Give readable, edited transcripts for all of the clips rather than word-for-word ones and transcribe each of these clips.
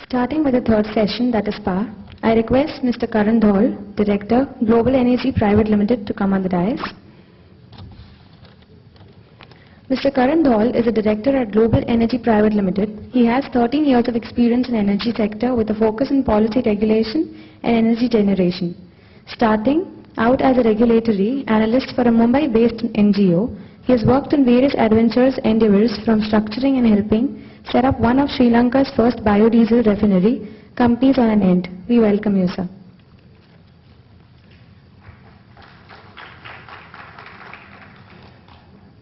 Starting with the third session, that is power, I request Mr. Karan Dhol, Director, Global Energy Private Limited, to come on the dais. Mr. Karan Dhol is a Director at Global Energy Private Limited. He has 13 years of experience in energy sector with a focus on policy regulation and energy generation. Starting out as a regulatory analyst for a Mumbai-based NGO, he has worked on various adventurous endeavors from structuring and helping set up one of Sri Lanka's first biodiesel refinery companies on an end. We welcome you, sir.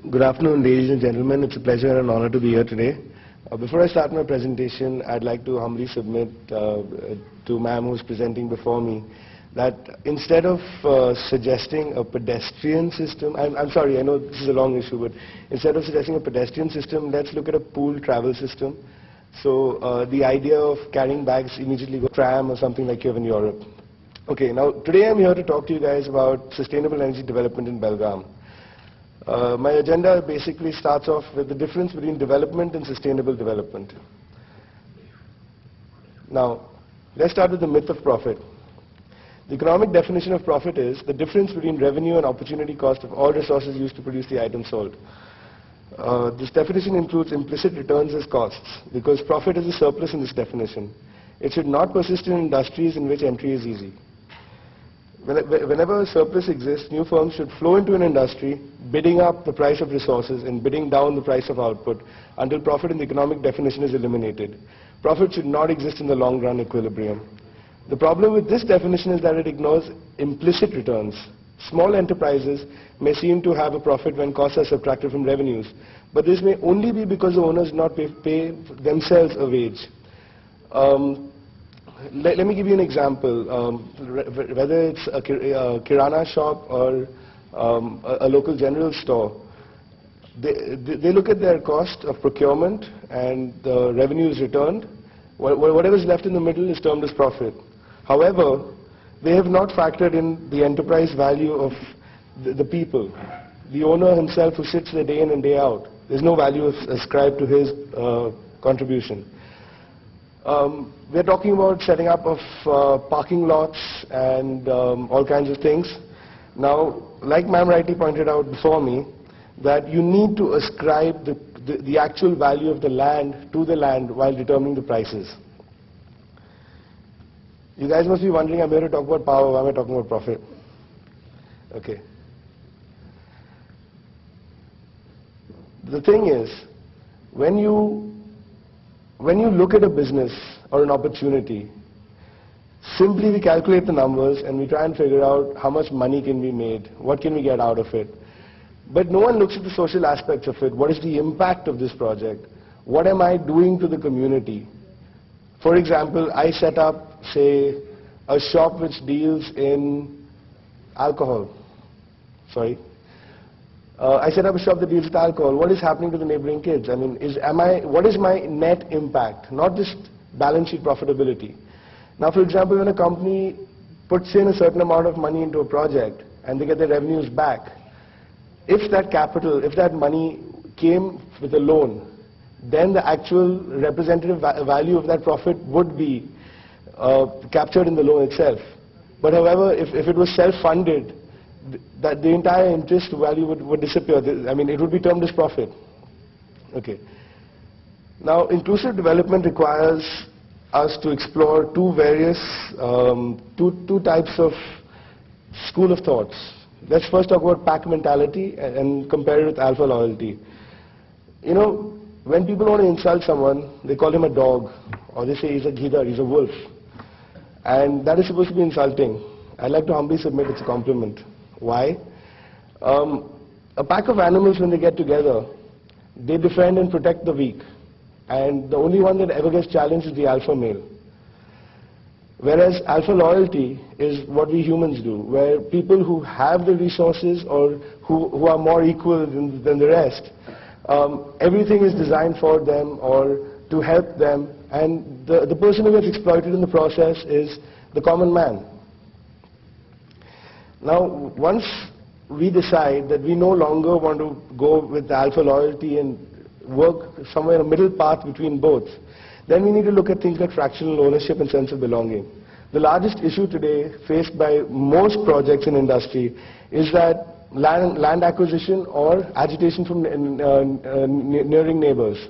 Good afternoon, ladies and gentlemen. It's a pleasure and an honor to be here today. Before I start my presentation, I'd like to humbly submit to ma'am who's presenting before me that instead of suggesting a pedestrian system, I'm sorry, I know this is a long issue, but instead of suggesting a pedestrian system, let's look at a pool travel system. So the idea of carrying bags immediately go tram or something like you have in Europe. Okay, now today I'm here to talk to you guys about sustainable energy development in Belgaum. My agenda basically starts off with the difference between development and sustainable development. Now, let's start with the myth of profit. The economic definition of profit is the difference between revenue and opportunity cost of all resources used to produce the item sold. This definition includes implicit returns as costs, because profit is a surplus in this definition. It should not persist in industries in which entry is easy. Whenever a surplus exists, new firms should flow into an industry, bidding up the price of resources and bidding down the price of output until profit in the economic definition is eliminated. Profit should not exist in the long run equilibrium. The problem with this definition is that it ignores implicit returns. Small enterprises may seem to have a profit when costs are subtracted from revenues, but this may only be because the owners do not pay themselves a wage. Let me give you an example. Whether it's a kirana shop or a local general store, they look at their cost of procurement and the revenues returned. Whatever is left in the middle is termed as profit. However, they have not factored in the enterprise value of the people, the owner himself who sits there day in and day out. There's no value ascribed to his contribution. We're talking about setting up of parking lots and all kinds of things. Now, like ma'am rightly pointed out before me, that you need to ascribe the actual value of the land to the land while determining the prices. You guys must be wondering, I'm here to talk about power, why am I talking about profit? Okay. The thing is, when you look at a business or an opportunity, simply we calculate the numbers and we try and figure out how much money can be made, what can we get out of it. But no one looks at the social aspects of it. What is the impact of this project? What am I doing to the community? For example, I set up, say, a shop which deals in alcohol. Sorry. I set up a shop that deals with alcohol. What is happening to the neighboring kids? I mean, what is my net impact? Not just balance sheet profitability. Now, for example, when a company puts in a certain amount of money into a project and they get their revenues back, if that capital, if that money came with a loan, then the actual representative value of that profit would be captured in the loan itself. But however, if it was self-funded, that the entire interest value would disappear. I mean, it would be termed as profit. Okay. Now, inclusive development requires us to explore two types of school of thoughts. Let's first talk about pack mentality and compare it with alpha loyalty. You know, when people want to insult someone, they call him a dog, or they say he's a ghidar, he's a wolf. And that is supposed to be insulting. I'd like to humbly submit it's a compliment. Why? A pack of animals, when they get together, they defend and protect the weak. And the only one that ever gets challenged is the alpha male. Whereas alpha loyalty is what we humans do, where people who have the resources or who are more equal than the rest, everything is designed for them or to help them, and the person who gets exploited in the process is the common man. Now, once we decide that we no longer want to go with the alpha loyalty and work somewhere in a middle path between both, then we need to look at things like fractional ownership and sense of belonging. The largest issue today faced by most projects in industry is that land acquisition or agitation from neighboring neighbors.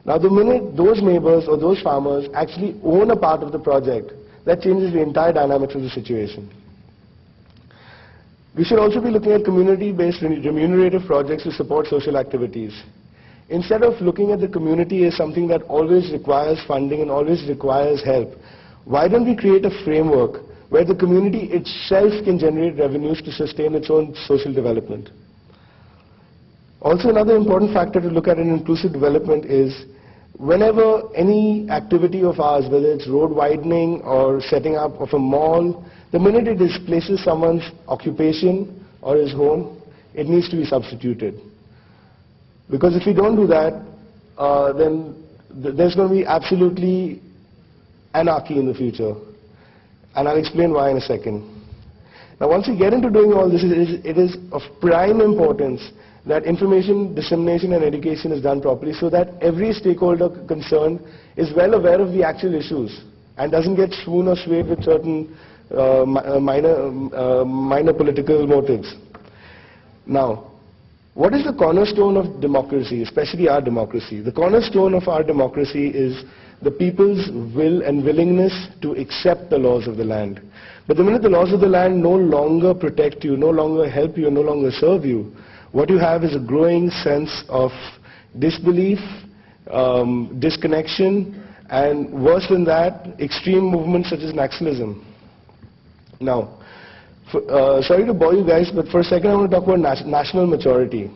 Now the minute those neighbors or those farmers actually own a part of the project, that changes the entire dynamics of the situation. We should also be looking at community-based remunerative projects to support social activities. Instead of looking at the community as something that always requires funding and always requires help, why don't we create a framework where the community itself can generate revenues to sustain its own social development? Also, another important factor to look at in inclusive development is whenever any activity of ours, whether it's road widening or setting up of a mall, the minute it displaces someone's occupation or his home, it needs to be substituted. Because if we don't do that, then there's going to be absolutely anarchy in the future. And I'll explain why in a second. Now once we get into doing all this, it is of prime importance that information dissemination and education is done properly so that every stakeholder concerned is well aware of the actual issues and doesn't get swooned or swayed with certain minor political motives. Now, what is the cornerstone of democracy, especially our democracy? The cornerstone of our democracy is the people's will and willingness to accept the laws of the land. But the minute the laws of the land no longer protect you, no longer help you, no longer serve you, what you have is a growing sense of disbelief, disconnection, and worse than that, extreme movements such as nationalism. Now, sorry to bore you guys, but for a second I want to talk about national maturity.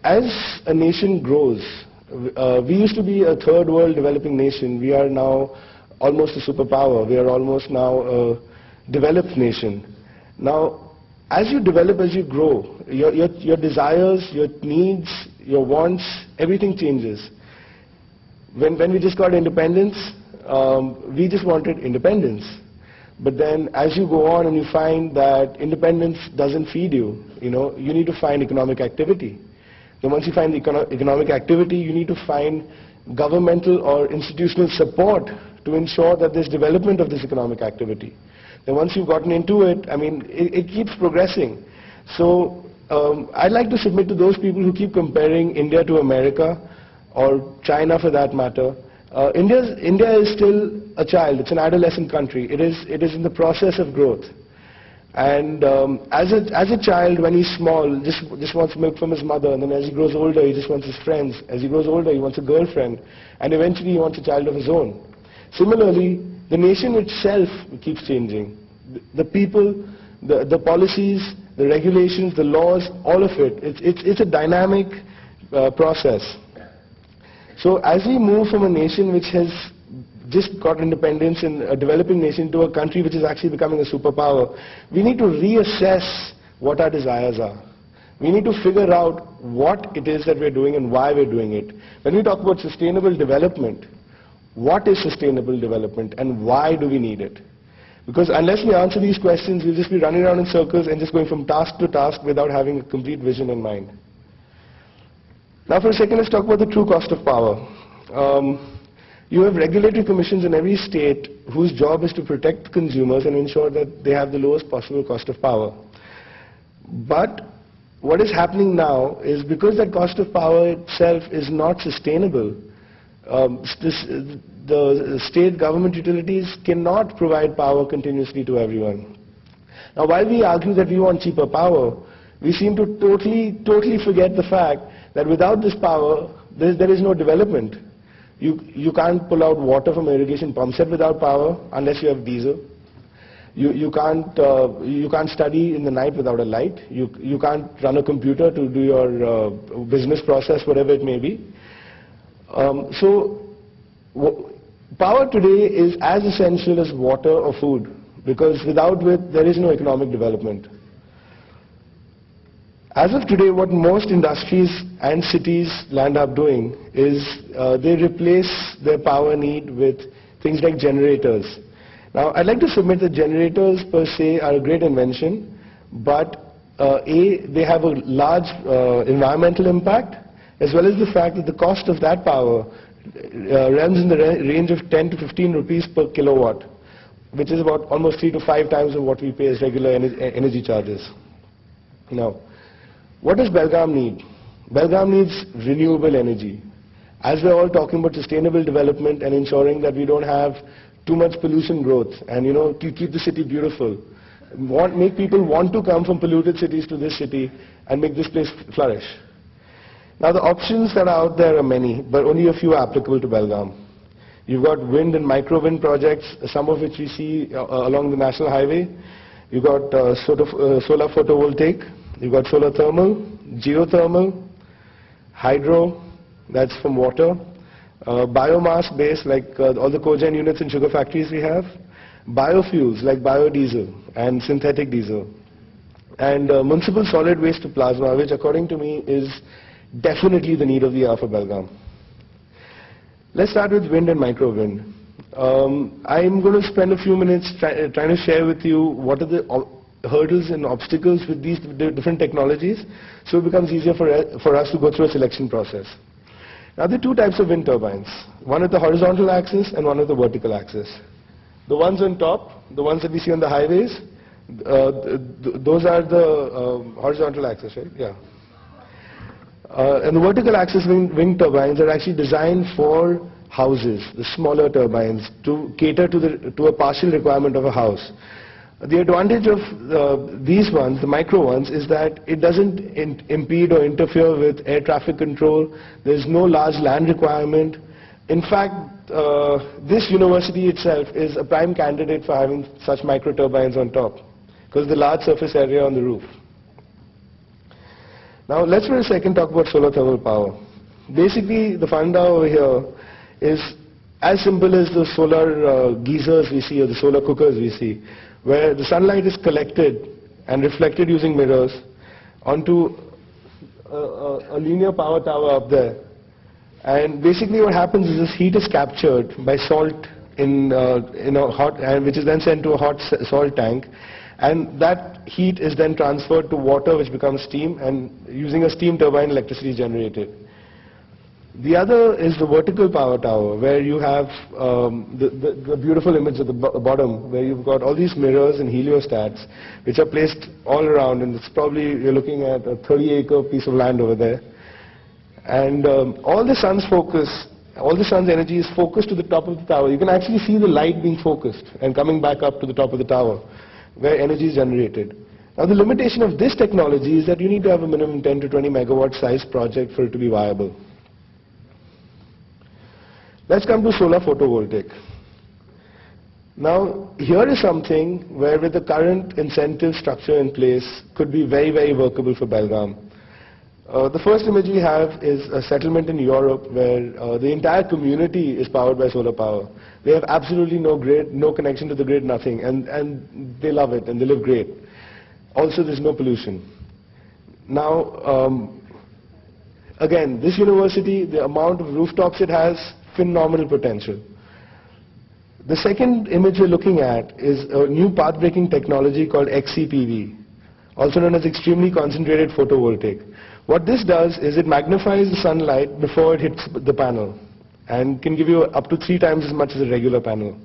As a nation grows, we used to be a third world developing nation. We are now almost a superpower. We are almost now a developed nation. Now, as you develop, as you grow, your desires, your needs, your wants, everything changes. When we just got independence, we just wanted independence. But then as you go on and you find that independence doesn't feed you, you need to find economic activity. Then once you find the economic activity, you need to find governmental or institutional support to ensure that there's development of this economic activity. Then once you've gotten into it, it keeps progressing. So I'd like to submit to those people who keep comparing India to America or China for that matter. India is still a child. It's an adolescent country. It is in the process of growth. And as a child, when he's small, just wants milk from his mother, and then as he grows older, he just wants his friends. As he grows older, he wants a girlfriend, and eventually he wants a child of his own. Similarly, the nation itself keeps changing. The people, the policies, the regulations, the laws, all of it. It's a dynamic process. So as we move from a nation which has just got independence in a developing nation to a country which is actually becoming a superpower, we need to reassess what our desires are. We need to figure out what it is that we're doing and why we're doing it. When we talk about sustainable development, what is sustainable development and why do we need it? Because unless we answer these questions, we'll just be running around in circles and just going from task to task without having a complete vision in mind. Now for a second, let's talk about the true cost of power. You have regulatory commissions in every state whose job is to protect consumers and ensure that they have the lowest possible cost of power. But what is happening now is because that cost of power itself is not sustainable, the state government utilities cannot provide power continuously to everyone. Now while we argue that we want cheaper power, we seem to totally forget the fact that without this power, there is no development. You can't pull out water from an irrigation pump set without power unless you have diesel. You can't study in the night without a light. You can't run a computer to do your business process, whatever it may be. Power today is as essential as water or food, because without it, there is no economic development. As of today, what most industries and cities land up doing is they replace their power need with things like generators. Now, I'd like to submit that generators per se are a great invention, but they have a large environmental impact, as well as the fact that the cost of that power runs in the range of 10 to 15 rupees per kilowatt, which is about almost 3 to 5 times of what we pay as regular energy charges. Now, what does Belgaum need? Belgaum needs renewable energy. As we're all talking about sustainable development and ensuring that we don't have too much pollution growth and, to keep the city beautiful, make people want to come from polluted cities to this city and make this place flourish. Now the options that are out there are many, but only a few are applicable to Belgaum. You've got wind and micro wind projects, some of which we see along the national highway. You've got solar photovoltaic, you've got solar thermal, geothermal, hydro, that's from water, biomass based like all the cogen units in sugar factories we have, biofuels like biodiesel and synthetic diesel, and municipal solid waste to plasma, which according to me is definitely the need of the hour for Belgaum. Let's start with wind and micro wind. I'm going to spend a few minutes trying to share with you what are the hurdles and obstacles with these different technologies, so it becomes easier for us to go through a selection process. Now there are two types of wind turbines, one at the horizontal axis and one at the vertical axis. The ones on top, the ones that we see on the highways, those are the horizontal axis, right? Yeah. And the vertical axis wind turbines are actually designed for houses, the smaller turbines, to cater to a partial requirement of a house. The advantage of these ones, the micro ones, is that it doesn't impede or interfere with air traffic control. There's no large land requirement. In fact, this university itself is a prime candidate for having such micro turbines on top, because of the large surface area on the roof. Now let's for a second talk about solar thermal power. Basically the funda over here is as simple as the solar geysers we see or the solar cookers we see, where the sunlight is collected and reflected using mirrors onto a linear power tower up there. And basically what happens is this heat is captured by salt in a hot, which is then sent to a hot salt tank. And that heat is then transferred to water, which becomes steam, and using a steam turbine, electricity is generated. The other is the vertical power tower, where you have the beautiful image at the bottom, where you've got all these mirrors and heliostats, which are placed all around, and it's probably, you're looking at a 30-acre piece of land over there. And all the sun's energy is focused to the top of the tower. You can actually see the light being focused and coming back up to the top of the tower, where energy is generated. Now the limitation of this technology is that you need to have a minimum 10 to 20 megawatt size project for it to be viable. Let's come to solar photovoltaic. Now here is something where with the current incentive structure in place could be very, very workable for Belgaum. The first image we have is a settlement in Europe where the entire community is powered by solar power. They have absolutely no grid, no connection to the grid, nothing, and they love it and they live great. Also there's no pollution. Now, again, this university, the amount of rooftops it has, phenomenal potential. The second image we're looking at is a new path-breaking technology called XCPV, also known as extremely concentrated photovoltaic. What this does is it magnifies the sunlight before it hits the panel and can give you up to 3 times as much as a regular panel.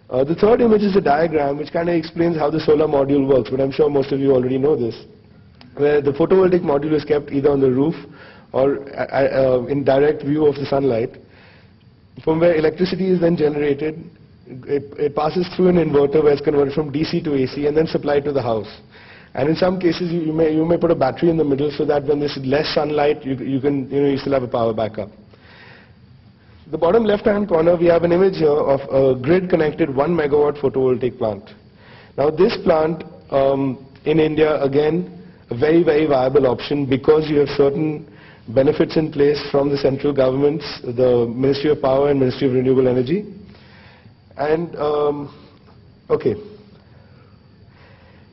The third image is a diagram which kind of explains how the solar module works, but I'm sure most of you already know this, where the photovoltaic module is kept either on the roof or in direct view of the sunlight, from where electricity is then generated. It passes through an inverter where it's converted from DC to AC and then supplied to the house. And in some cases you may put a battery in the middle so that when there's less sunlight you still have a power backup. The bottom left hand corner we have an image here of a grid connected 1 megawatt photovoltaic plant. Now this plant in India, again, a very, very viable option because you have certain benefits in place from the central governments, the Ministry of Power and Ministry of Renewable Energy. And okay.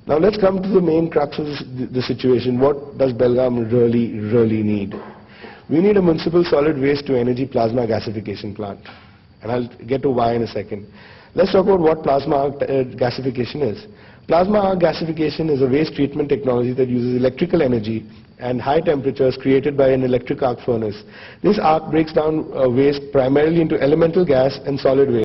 Now let's come to the main crux of the situation. What does Belgaum really, really need? We need a municipal solid waste to energy plasma gasification plant. And I'll get to why in a second. Let's talk about what plasma gasification is. Plasma arc gasification is a waste treatment technology that uses electrical energy and high temperatures created by an electric arc furnace. This arc breaks down waste primarily into elemental gas and solid waste.